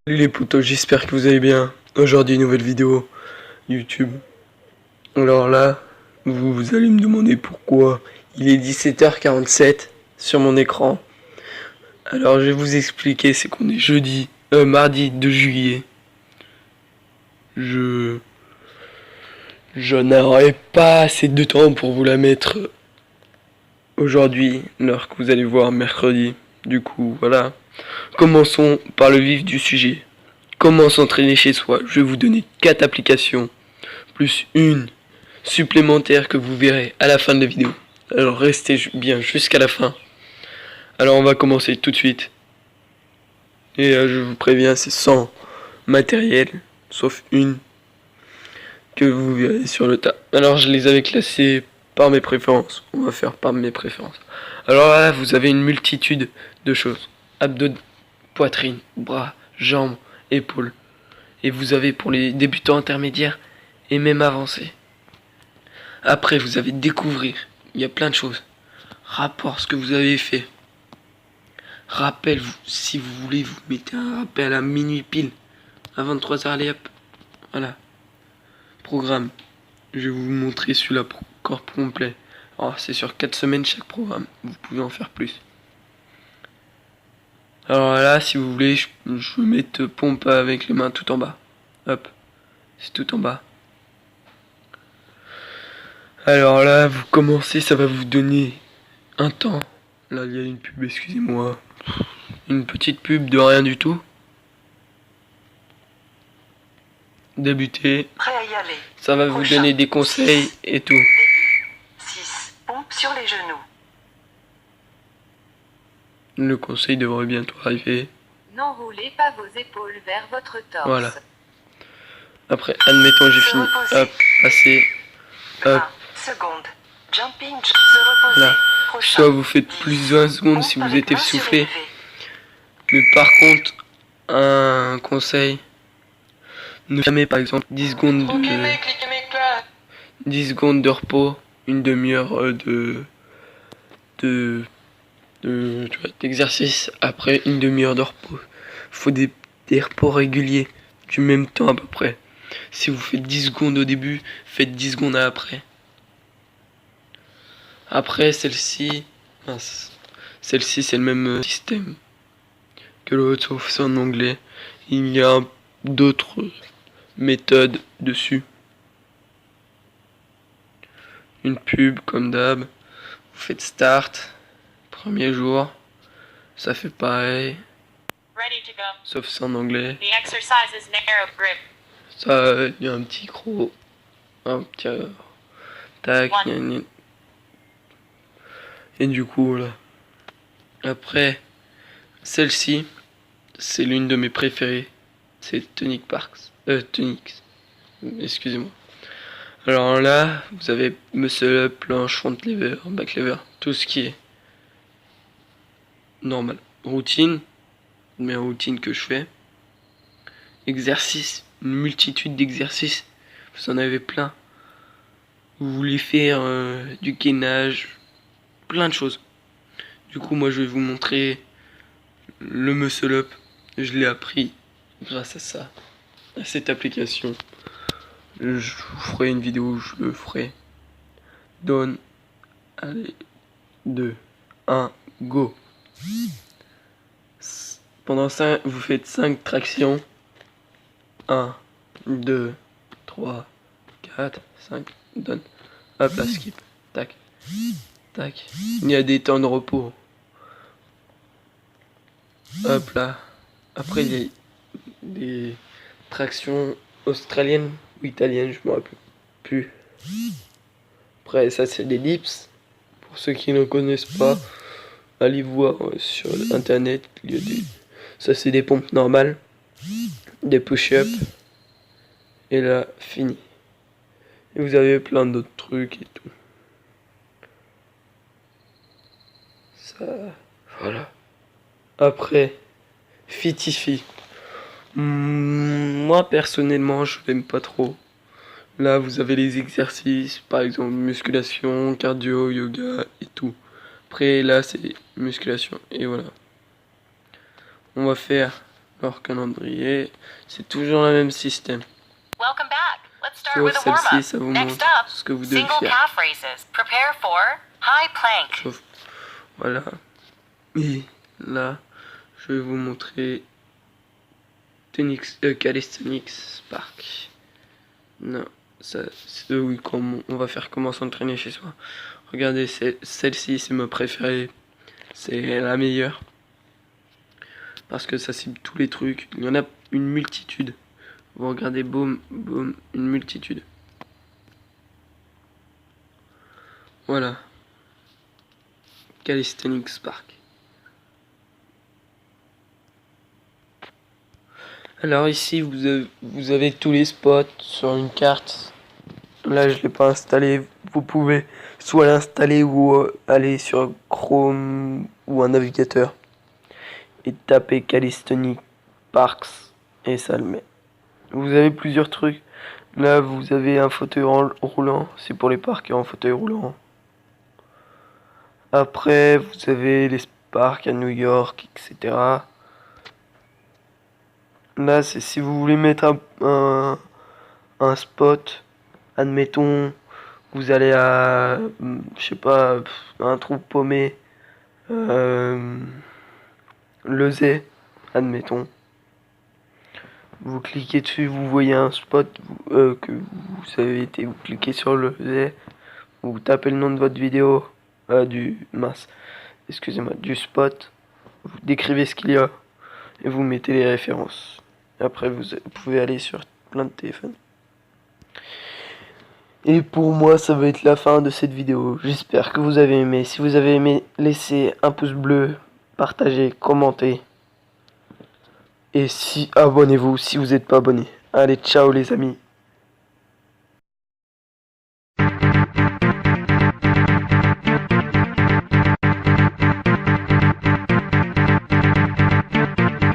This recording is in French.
Salut les potos, j'espère que vous allez bien. Aujourd'hui, nouvelle vidéo YouTube. Alors là, vous allez me demander pourquoi il est 17h47 sur mon écran. Alors je vais vous expliquer, c'est qu'on est mardi 2 juillet. Je n'aurai pas assez de temps pour vous la mettre aujourd'hui, l'heure que vous allez voir mercredi. Du coup, voilà. Commençons par le vif du sujet. Comment s'entraîner chez soi? Je vais vous donner 4 applications, plus une supplémentaire que vous verrez à la fin de la vidéo. Alors restez bien jusqu'à la fin. Alors on va commencer tout de suite. Et je vous préviens, c'est sans matériel, sauf une que vous verrez sur le tas. Alors je les avais classés par mes préférences. On va faire par mes préférences. Alors là, vous avez une multitude de choses. Abdos, poitrine, bras, jambes, épaules. Et vous avez pour les débutants intermédiaires et même avancés. Après, vous avez découvrir. Il y a plein de choses. Rapport, ce que vous avez fait. Rappel, si vous voulez, vous mettez un rappel à minuit pile. À 23h, allez hop. Voilà. Programme. Je vais vous montrer celui-là pour corps complet. Alors, c'est sur 4 semaines chaque programme. Vous pouvez en faire plus. Alors là, si vous voulez, je vais mettre pompe avec les mains tout en bas. Hop. C'est tout en bas. Alors là, vous commencez, ça va vous donner un temps. Là, il y a une pub, excusez-moi. Une petite pub de rien du tout. Débuter. Prêt à y aller. Ça va vous donner des conseils 6. et tout. Début. 6. Pompe sur les genoux. Le conseil devrait bientôt arriver. N'enroulez pas vos épaules vers votre torse. Voilà. Après, admettons, j'ai fini. Hop, passer. Hop. 20 secondes. Jumping, se reposer. Là. Prochain. Soit vous faites plus de 20 secondes si vous êtes essoufflé. Mais par contre, un conseil. Ne jamais par exemple 10 secondes de 10 secondes de repos, une demi-heure d'exercice, après une demi-heure de repos. Faut des repos réguliers, du même temps à peu près. Si vous faites 10 secondes au début, faites 10 secondes après. Après celle-ci, c'est le même système que l'autre, sauf c'est en anglais. Il y a d'autres méthode dessus. Une pub comme d'hab. Vous faites start. Premier jour. Ça fait pareil. Sauf c'est en anglais. Ça, il y a un petit croc. Un petit tac. Et du coup là. Après, celle-ci, c'est l'une de mes préférées. C'est Tonic Parks. Tonic. Excusez-moi. Alors là, vous avez muscle up, planche, front lever, back lever, tout ce qui est normal. Routine, mais routine que je fais. Exercice, une multitude d'exercices. Vous en avez plein. Vous voulez faire du gainage, plein de choses. Du coup, moi, je vais vous montrer le muscle up. Je l'ai appris grâce à ça, à cette application. Je vous ferai une vidéo où je le ferai. Donne. Allez. 2. 1. Go. Pendant 5, vous faites 5 tractions. 1, 2, 3, 4, 5. Donne. Hop là, skip. Tac. Tac. Il y a des temps de repos. Hop là. Après, il y a des tractions australiennes ou italiennes, je me rappelle plus. Après, ça, c'est des dips. Pour ceux qui ne connaissent pas, allez voir sur internet. Il y a des... Ça, c'est des pompes normales, des push-ups. Et là, fini. Et vous avez plein d'autres trucs et tout. Ça, voilà. Après, Fitify. Moi, personnellement, je l'aime pas trop. Là, vous avez les exercices, par exemple musculation, cardio, yoga et tout. Après, là, c'est musculation. Et voilà. On va faire leur calendrier. C'est toujours le même système. Welcome back. Let's start Sauf with a celle-ci, warm-up. ça vous Next montre up, ce que vous devez single faire. calf raises. Prepare for high plank. Sauf, voilà. Et là, je vais vous montrer Calisthenics Spark. Non, ça, c'est oui, on va faire comment s'entraîner chez soi. Regardez, celle-ci, c'est ma préférée. C'est la meilleure. Parce que ça cible tous les trucs. Il y en a une multitude. Vous regardez, boum, boum, une multitude. Voilà. Calisthenics Spark. Alors ici, vous avez tous les spots sur une carte. Là, je l'ai pas installé. Vous pouvez soit l'installer ou aller sur Chrome ou un navigateur et taper Calisthenics Parks et ça le met. Vous avez plusieurs trucs. Là, vous avez un fauteuil roulant. C'est pour les parcs en fauteuil roulant. Après, vous avez les parcs à New York, etc. Là, c'est si vous voulez mettre un spot. Admettons, vous allez à, je sais pas, un trou paumé, Lezay, admettons. Vous cliquez dessus, vous voyez un spot que vous avez été, vous cliquez sur Lezay, vous tapez le nom de votre vidéo, excusez-moi, du spot, vous décrivez ce qu'il y a et vous mettez les références. Après, vous pouvez aller sur plein de téléphones. Et pour moi, ça va être la fin de cette vidéo. J'espère que vous avez aimé. Si vous avez aimé, laissez un pouce bleu, partagez, commentez. Et abonnez-vous si vous n'êtes pas abonné. Allez, ciao les amis.